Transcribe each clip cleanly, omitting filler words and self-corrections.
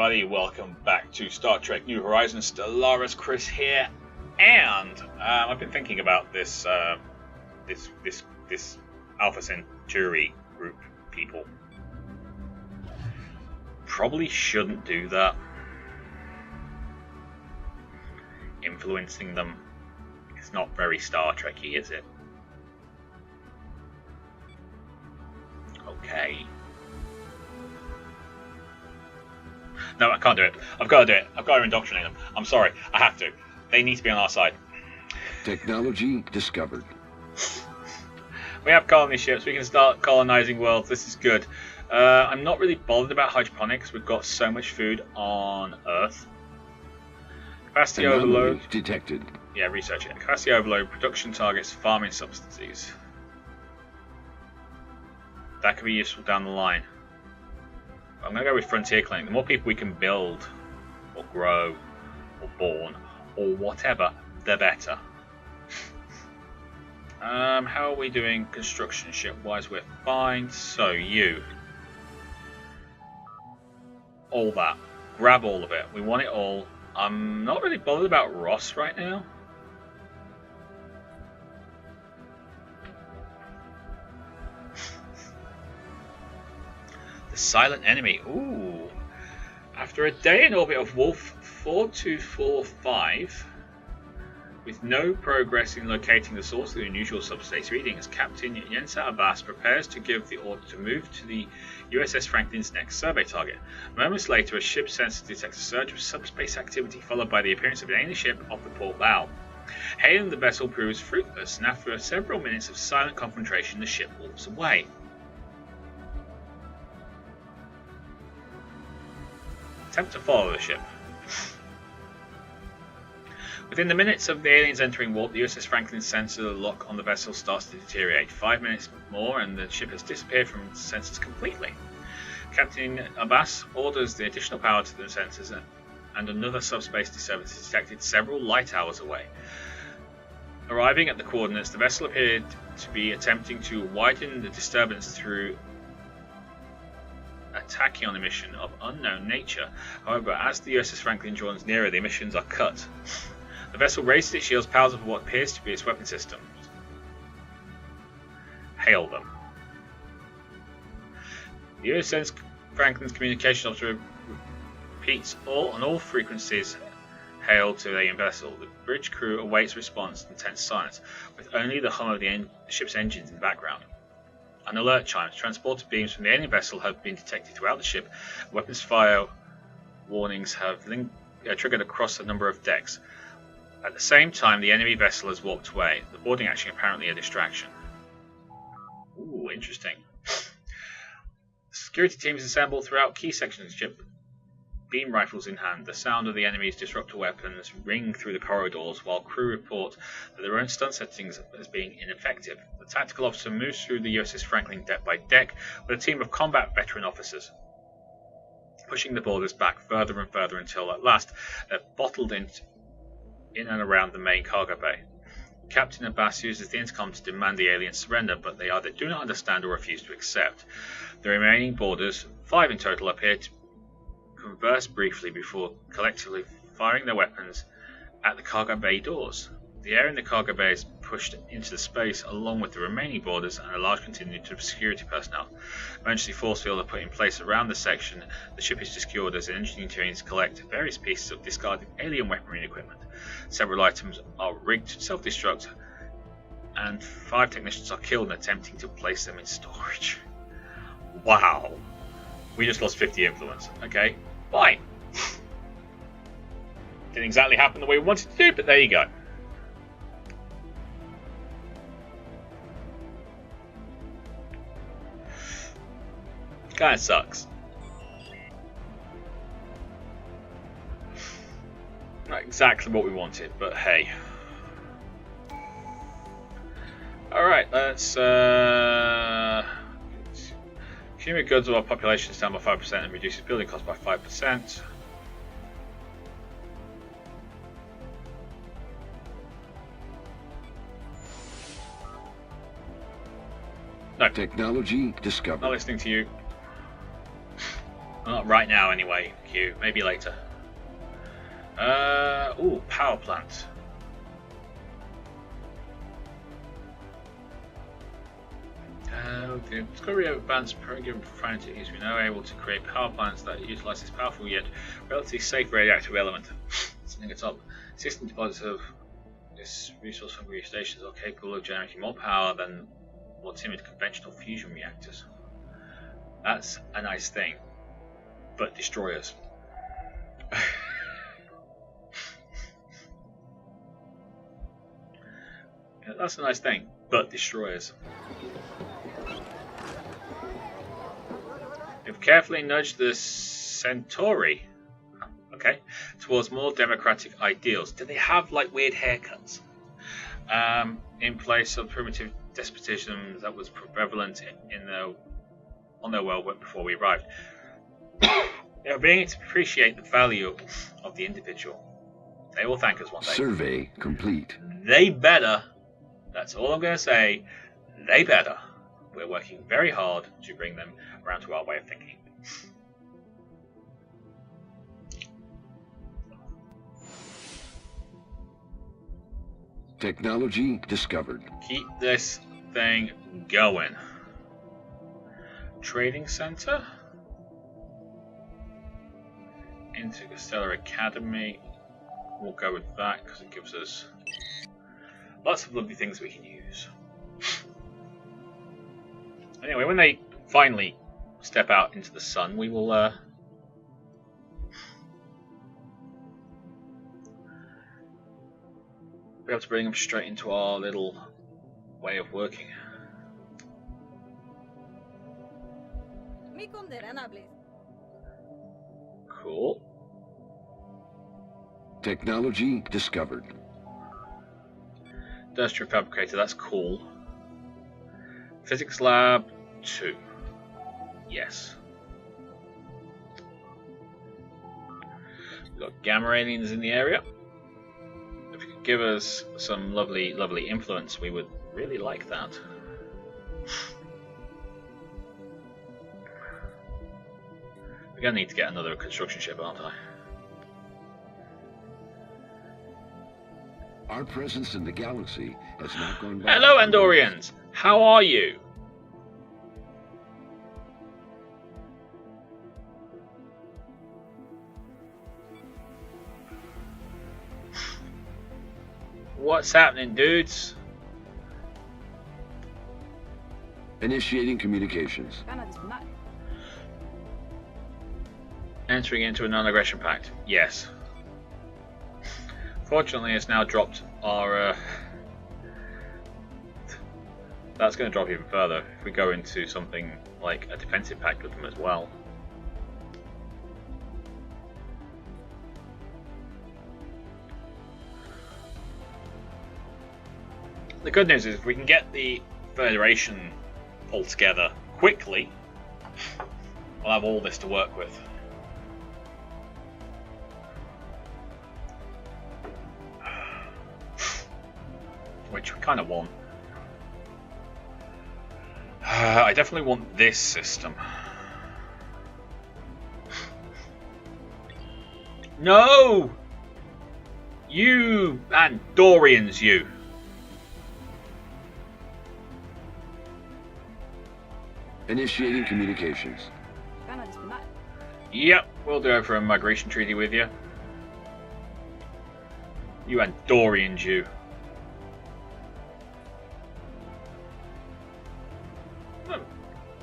everybody, welcome back to Star Trek New Horizons. Stellaris, Chris here, and I've been thinking about this Alpha Centauri group people. Probably shouldn't do that. Influencing them, it's not very Star Trek-y, is it? Okay. No, I can't do it. I've got to do it. I've got to indoctrinate them. I'm sorry. I have to. They need to be on our side. Technology discovered. We have colony ships. We can start colonizing worlds. This is good. I'm not really bothered about hydroponics. We've got so much food on Earth. Capacity overload. Detected. Yeah, research it. Capacity overload. Production targets. Farming substances. That could be useful down the line. I'm going to go with Frontier Clinic. The more people we can build, or grow, or born, or whatever, the better. How are we doing construction ship-wise? We're fine. So you. All that. Grab all of it. We want it all. I'm not really bothered about Ross right now. The silent enemy. Ooh. After a day in orbit of Wolf 4245, with no progress in locating the source of the unusual subspace readings, Captain Yensa Abbas prepares to give the order to move to the USS Franklin's next survey target. Moments later, a ship sensor detects a surge of subspace activity, followed by the appearance of an alien ship off the port bow. Hailing the vessel proves fruitless, and after several minutes of silent confrontation, the ship walks away. Attempt to follow the ship. Within the minutes of the aliens entering warp, the USS Franklin's sensor lock on the vessel starts to deteriorate. 5 minutes more and the ship has disappeared from its sensors completely. Captain Abbas orders the additional power to the sensors, and another subspace disturbance is detected several light hours away. Arriving at the coordinates, the vessel appeared to be attempting to widen the disturbance through a tachyon emission of unknown nature. However, as the USS Franklin draws nearer, the emissions are cut. The vessel raises its shields, powers up what appears to be its weapon systems. Hail them. The USS Franklin's communication officer repeats on all frequencies hail to the alien vessel. The bridge crew awaits response in tense silence, with only the hum of the ship's engines in the background. An alert chimes. Transporter beams from the alien vessel have been detected throughout the ship. Weapons fire warnings have triggered across a number of decks. At the same time, the enemy vessel has walked away. The boarding action apparently a distraction. Ooh, interesting. Security teams assemble throughout key sections of the ship, beam rifles in hand. The sound of the enemy's disruptor weapons ring through the corridors, while crew report that their own stun settings as being ineffective. The tactical officer moves through the USS Franklin deck by deck with a team of combat veteran officers, pushing the borders back further and further until at last they're bottled in and around the main cargo bay. Captain Abbas uses the intercom to demand the aliens surrender, but they either do not understand or refuse to accept. The remaining boarders, 5 in total, appear to converse briefly before collectively firing their weapons at the cargo bay doors. The air in the cargo bay is pushed into the space along with the remaining boarders and a large contingent of security personnel. Eventually, force fields are put in place around the section. The ship is secured as engineering teams collect various pieces of discarded alien weaponry and equipment. Several items are rigged to self-destruct, and 5 technicians are killed in attempting to place them in storage. Wow. We just lost 50 influence. Okay, fine. Didn't exactly happen the way we wanted to do, but there you go. Kinda sucks. Not exactly what we wanted, but hey. Alright, let's consumer goods of our population is down by 5% and reduces building costs by 5%. No. Technology discovered. Not listening to you. Not right now, anyway. Q. Maybe later. Ooh, power plant. The discovery of advanced program proprietary is we now able to create power plants that utilize this powerful yet relatively safe radioactive element. Something at the top. System deposits of this resource hungry stations are capable of generating more power than more timid conventional fusion reactors. That's a nice thing, but destroyers. Yeah, that's a nice thing, but destroyers. They've carefully nudged the Centauri, okay, towards more democratic ideals. Do they have like weird haircuts? In place of primitive despotism that was prevalent on their world before we arrived. They are beginning to appreciate the value of the individual. They will thank us one day. Survey complete. They better. That's all I'm going to say. They better. We're working very hard to bring them around to our way of thinking. Technology discovered. Keep this thing going. Trading center. Interstellar Academy. We'll go with that because it gives us lots of lovely things we can use. Anyway, when they finally step out into the sun, we will be able to bring them straight into our little way of working. Cool. Technology discovered. Industrial fabricator, that's cool. Physics lab 2. Yes. We've got gamma aliens in the area. If you could give us some lovely, lovely influence, we would really like that. We're going to need to get another construction ship, aren't I? Our presence in the galaxy has not gone by. Hello, Andorians! How are you? What's happening, dudes? Initiating communications. Entering into a non-aggression pact. Yes. Fortunately, it's now dropped our... That's going to drop even further if we go into something like a defensive pact with them as well. The good news is if we can get the Federation pulled together quickly, we'll have all this to work with. Which we kind of want. I definitely want this system. No! You Andorians, you! Initiating communications. Yep, we'll do it for a migration treaty with you. You Andorians, you.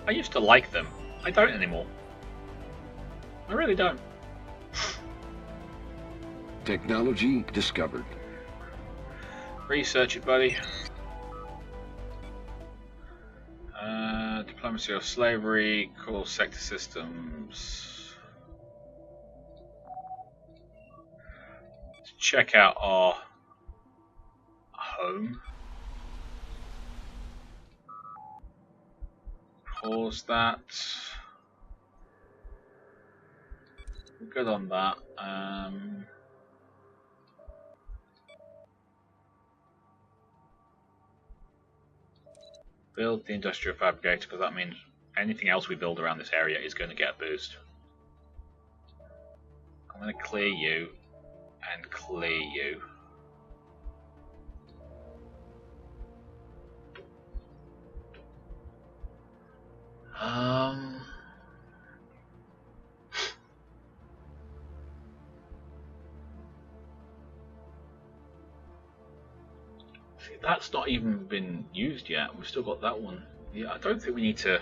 I used to like them. I don't anymore. I really don't. Technology discovered. Research it, buddy. Diplomacy of slavery, core sector systems. Let's check out our home. Pause that. We're good on that. Build the industrial fabricator because that means anything else we build around this area is going to get a boost. I'm going to clear you and clear you. See, that's not even been used yet. We've still got that one. Yeah, I don't think we need to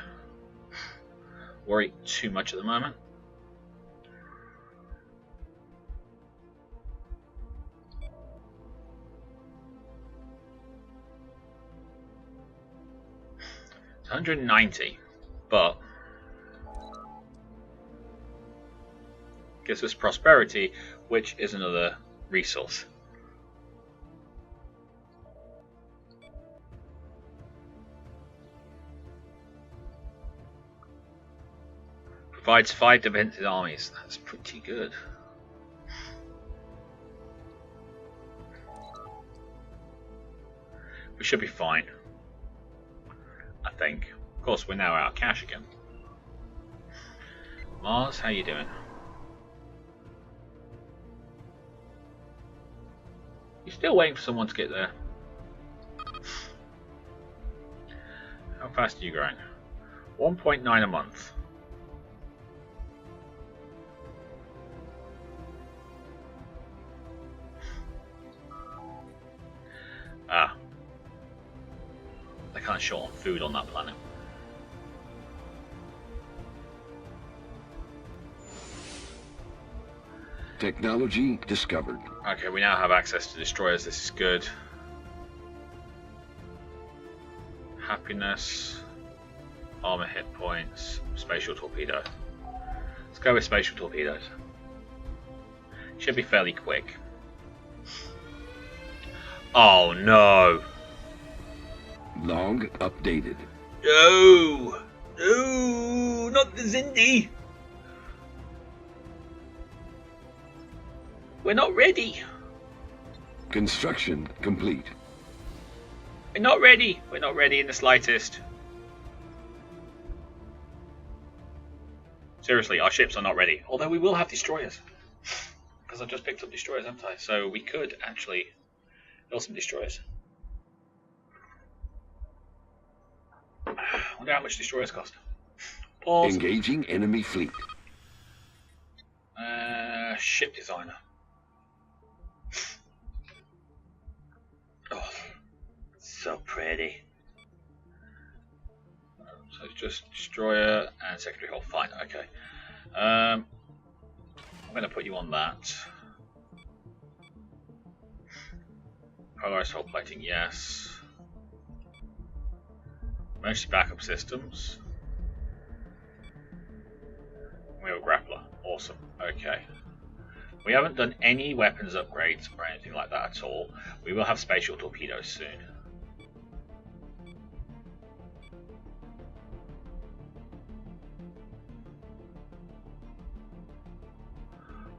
worry too much at the moment. It's 190, but gives us prosperity, which is another resource. Provides 5 defensive armies. That's pretty good. We should be fine, I think. Of course, we're now out of cash again. Mars, how you doing? You're still waiting for someone to get there. How fast are you growing? 1.9 a month. They're kind of short on food on that planet. Technology discovered. Okay, we now have access to destroyers. This is good. Happiness, armor hit points, spatial torpedo. Let's go with spatial torpedoes. Should be fairly quick. Oh no! Log updated. No! No! Not the Xindi! We're not ready! Construction complete. We're not ready! We're not ready in the slightest. Seriously, our ships are not ready. Although we will have destroyers. Because I've just picked up destroyers, haven't I? So we could actually build some destroyers. I wonder how much destroyers cost. Pause. Engaging enemy fleet. Ship designer. Oh, so pretty. So it's just destroyer and secondary hull. Fine, okay. I'm going to put you on that. Polarized hull plating, yes. Emergency backup systems. We have a grappler. Awesome. Okay. We haven't done any weapons upgrades or anything like that at all. We will have spatial torpedoes soon.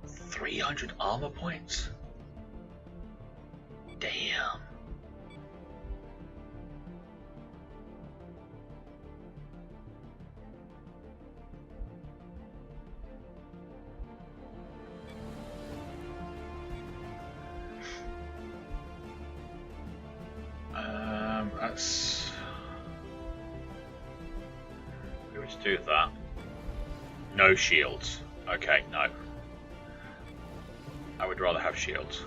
$300 armor points? Damn. That's... we would do that. No shields. Okay, no. I would rather have shields.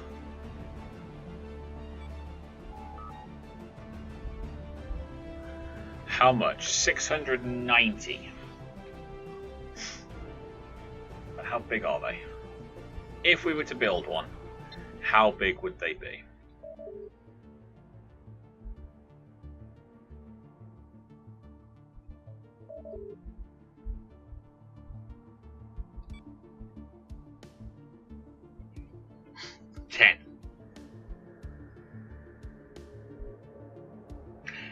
How much? 690. But how big are they? If we were to build one, how big would they be?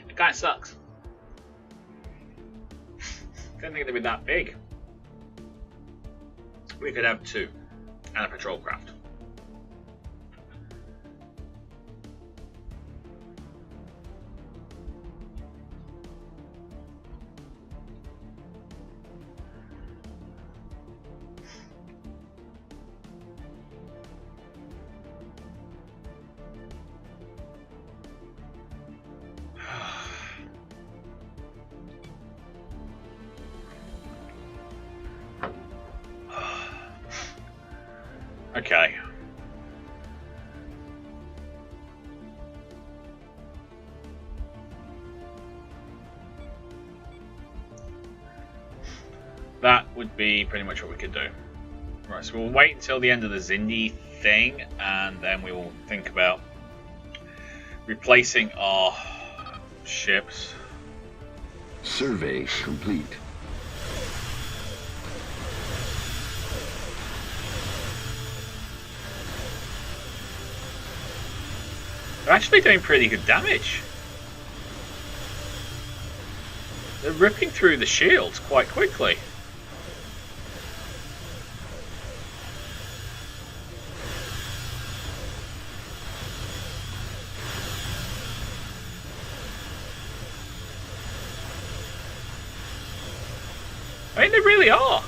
It kind of sucks. Don't think they'd be that big. We could have 2 and a patrol craft. Okay. That would be pretty much what we could do. Right, so we'll wait until the end of the Xindi thing, and then we will think about replacing our ships. Survey complete. They're actually doing pretty good damage. They're ripping through the shields quite quickly. I mean, they really are.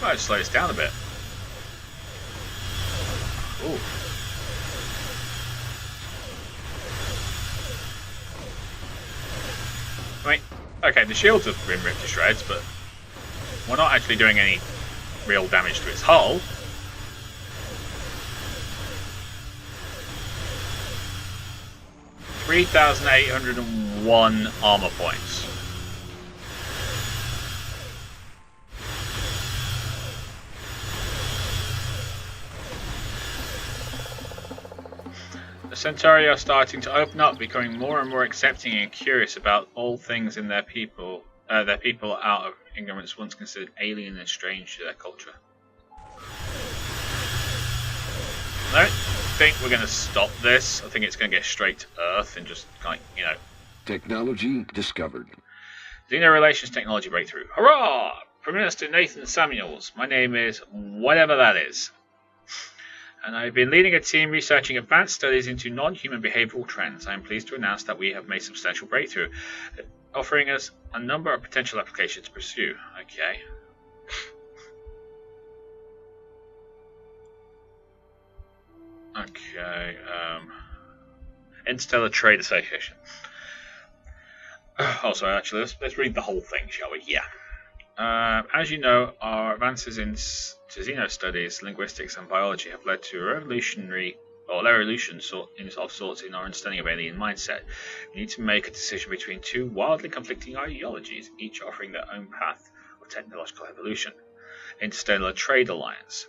Might slow this down a bit. Ooh. I mean, okay, the shields have been ripped to shreds, but we're not actually doing any real damage to its hull. $3,801 armor points. The Centauri are starting to open up, becoming more and more accepting and curious about all things in their people out of ignorance once considered alien and strange to their culture. I don't think we're going to stop this. I think it's going to get straight to Earth and just, like, you know. Technology discovered. Xeno Relations Technology Breakthrough. Hurrah! Prime Minister Nathan Samuels. My name is whatever that is. And I've been leading a team researching advanced studies into non-human behavioral trends. I am pleased to announce that we have made substantial breakthrough, offering us a number of potential applications to pursue. Okay. Okay, Interstellar Trade Association. Oh, sorry, actually, let's read the whole thing, shall we? Yeah. As you know, our advances to Xeno studies, linguistics, and biology have led to a revolution of sorts in our understanding of alien mindset. We need to make a decision between two wildly conflicting ideologies, each offering their own path of technological evolution. Interstellar Trade Alliance.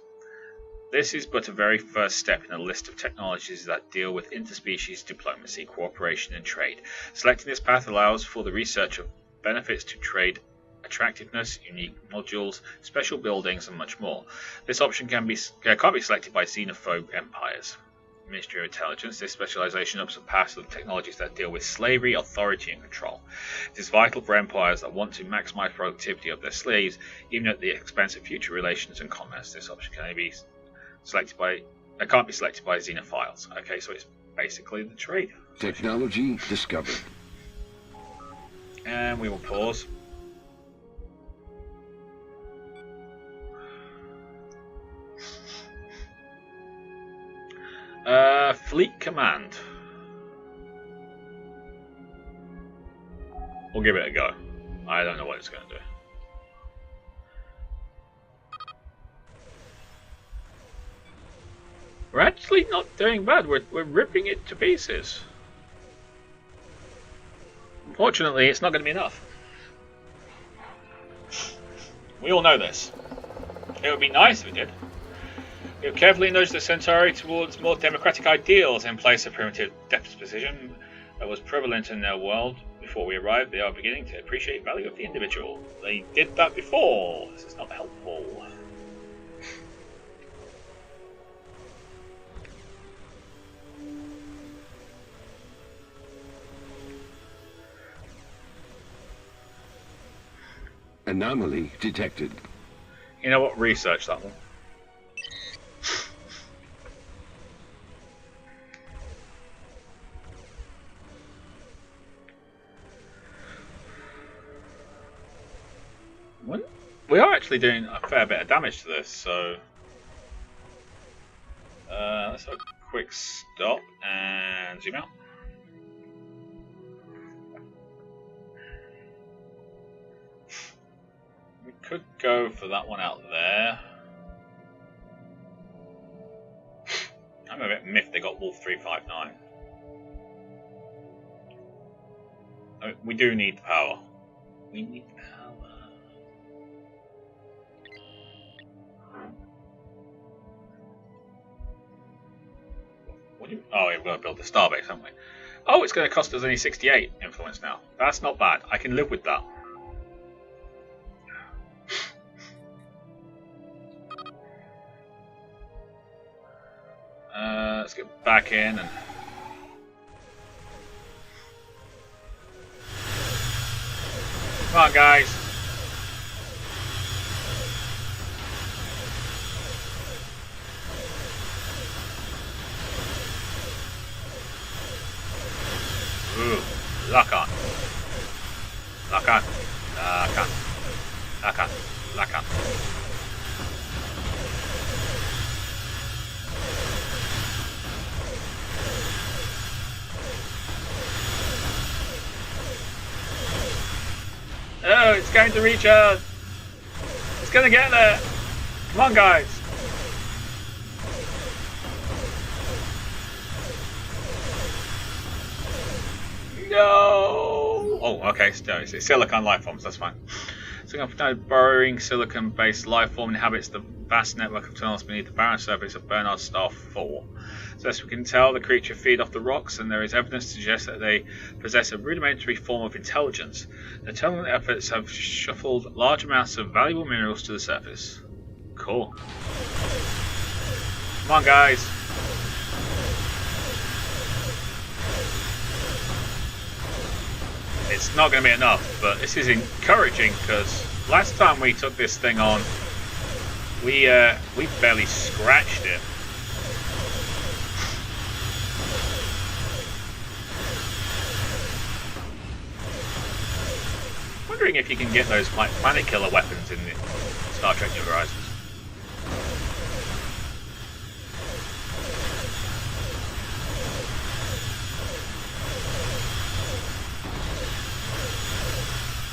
This is but a very first step in a list of technologies that deal with interspecies diplomacy, cooperation, and trade. Selecting this path allows for the research of benefits to trade, attractiveness, unique modules, special buildings, and much more. This option can't be selected by xenophobe empires. Ministry of Intelligence. This specialization ups the path of technologies that deal with slavery, authority, and control. It is vital for empires that want to maximize productivity of their slaves, even at the expense of future relations and commerce. This option can only be can't be selected by xenophiles. Okay, so it's basically the trade. Technology discovered. And we will pause. Fleet Command. We'll give it a go. I don't know what it's going to do. We're actually not doing bad. We're ripping it to pieces. Unfortunately, it's not going to be enough. We all know this. It would be nice if it did. We have carefully nudged the Centauri towards more democratic ideals in place of primitive disposition that was prevalent in their world before we arrived. They are beginning to appreciate the value of the individual. They did that before. This is not helpful. Anomaly detected. You know what? Research that one. We are actually doing a fair bit of damage to this, so let's have a quick stop and zoom out. could go for that one out there. I'm a bit miffed they got Wolf 359. We do need the power. We need the power. Oh, we've got to build the starbase, haven't we? Oh, it's going to cost us only 68 influence now. That's not bad. I can live with that. Let's get back in and... Come on, guys. Ooh, lock on. Lock on. Lock on. Lock on. Lock on. Oh, it's going to reach us. It's going to get there. Come on, guys. No. Oh, okay. So it's silicon life forms. That's fine. So a burrowing silicon-based life form inhabits the vast network of tunnels beneath the barren surface of Bernard Star 4. So as we can tell, the creature feed off the rocks, and there is evidence to suggest that they possess a rudimentary form of intelligence. The tunnel efforts have shuffled large amounts of valuable minerals to the surface. Cool. Come on, guys. It's not going to be enough, but this is encouraging because last time we took this thing on, we barely scratched it. Wondering if you can get those like planet killer weapons in the Star Trek New Horizons.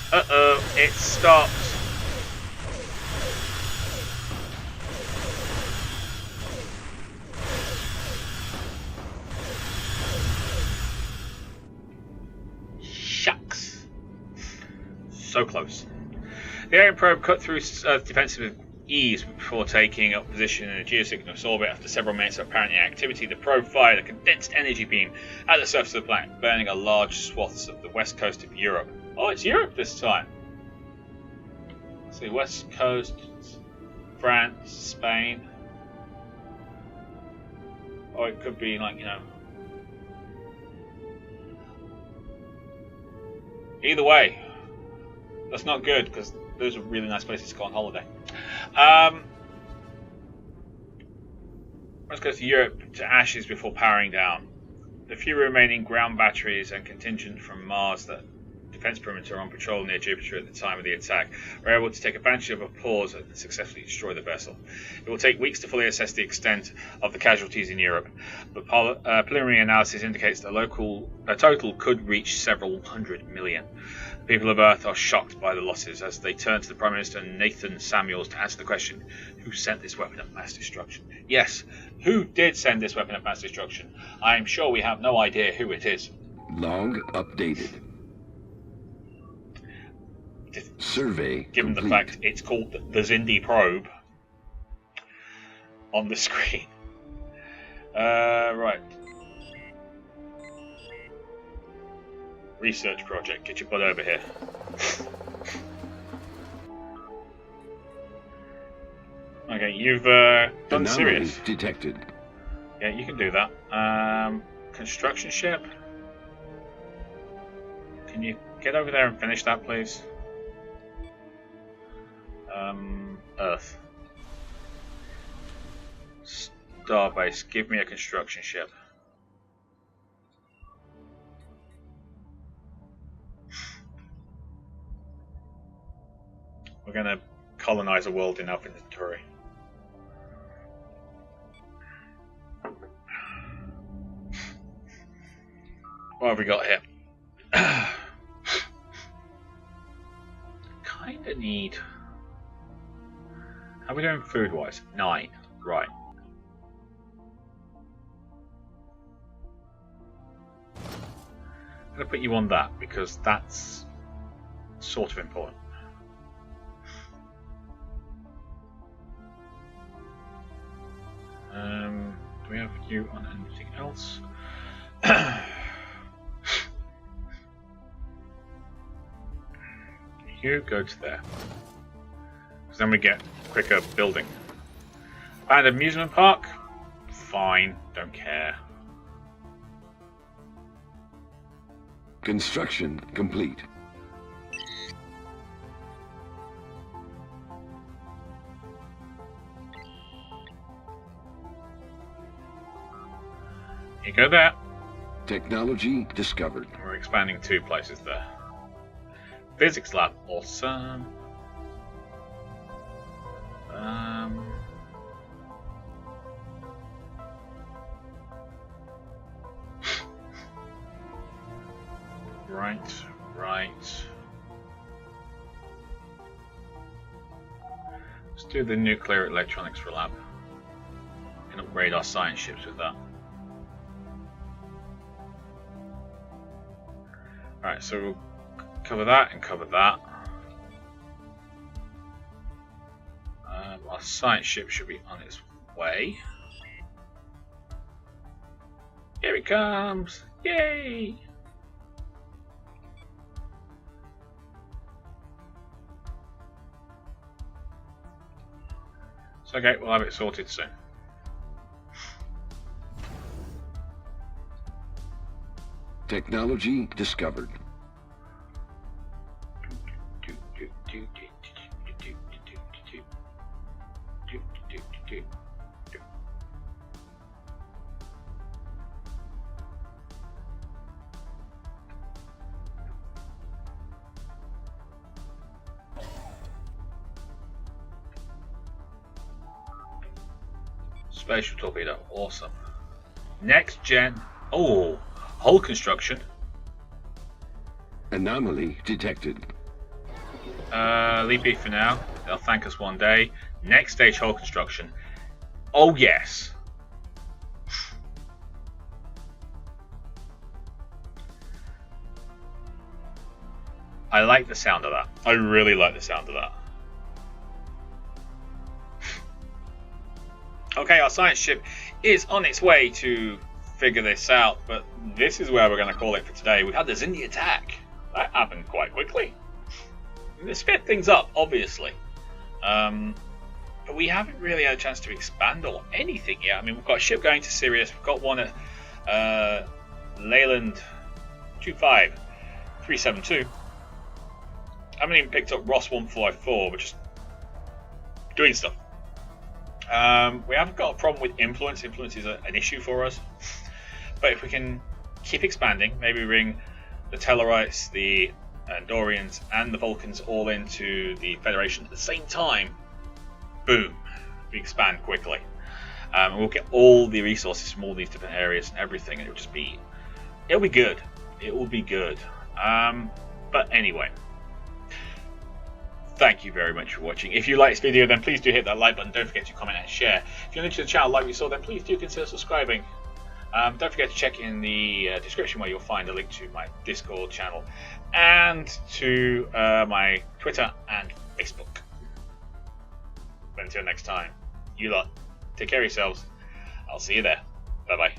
Uh-oh, it stopped. Shucks. So close. The alien probe cut through defensive with ease before taking up position in a geosynchronous orbit. After several minutes of apparent inactivity, the probe fired a condensed energy beam at the surface of the planet, burning a large swaths of the west coast of Europe. Oh, it's Europe this time. Let's see, west coast, France, Spain. Oh, it could be like, you know. Either way, that's not good because those are really nice places to go on holiday. Let's go to Europe to Ashes before powering down. The few remaining ground batteries and contingent from Mars that defense perimeter on patrol near Jupiter at the time of the attack were able to take advantage of a pause and successfully destroy the vessel. It will take weeks to fully assess the extent of the casualties in Europe, but preliminary analysis indicates the total could reach several hundred million. The people of Earth are shocked by the losses as they turn to the Prime Minister Nathan Samuels to answer the question, who sent this weapon of mass destruction? Yes, who did send this weapon of mass destruction? I am sure we have no idea who it is. Log updated. Survey given complete. The fact it's called the Xindi probe on the screen. Right. Research project. Get your butt over here. Okay, you've done serious. Detected. Yeah, you can do that. Construction ship. Can you get over there and finish that, please? Earth. Starbase, give me a construction ship. We're going to colonize a world in Alpha Centauri. What have we got here? Kinda need How are we doing food wise? 9. Right. I'm going to put you on that because that's sort of important. Do we have you on anything else? You go to there. Because then we get quicker building. And amusement park? Fine, don't care. Construction complete. You go there. Technology discovered. We're expanding 2 places there. Physics lab, awesome. Right. Let's do the nuclear electronics for lab. We can upgrade our science ships with that. Alright, so we'll cover that and cover that. Our science ship should be on its way. Here it comes! Yay! It's okay, we'll have it sorted soon. Technology discovered. Spatial torpedo, awesome. Next gen. Oh, hull construction. Anomaly detected. Leave be for now. They'll thank us one day. Next stage, hull construction. Oh yes. I like the sound of that. I really like the sound of that. Okay, our science ship is on its way to figure this out, but this is where we're going to call it for today. We had the Xindi attack. That happened quite quickly. It sped things up, obviously. But we haven't really had a chance to expand or anything yet. I mean, we've got a ship going to Sirius. We've got one at Leyland 25372. I haven't even picked up Ross 154. We're just doing stuff. We haven't got a problem with influence. Influence is an issue for us. But if we can keep expanding, maybe bring the Tellarites, the Andorians, and the Vulcans all into the Federation at the same time, boom, we expand quickly. And we'll get all the resources from all these different areas and everything, and it'll be good. It will be good. But anyway, thank you very much for watching. If you like this video, then please do hit that like button. Don't forget to comment and share. If you're new to the channel like we saw, then please do consider subscribing. Don't forget to check in the description where you'll find a link to my Discord channel and to my Twitter and Facebook. But until next time, you lot, take care of yourselves. I'll see you there. Bye bye.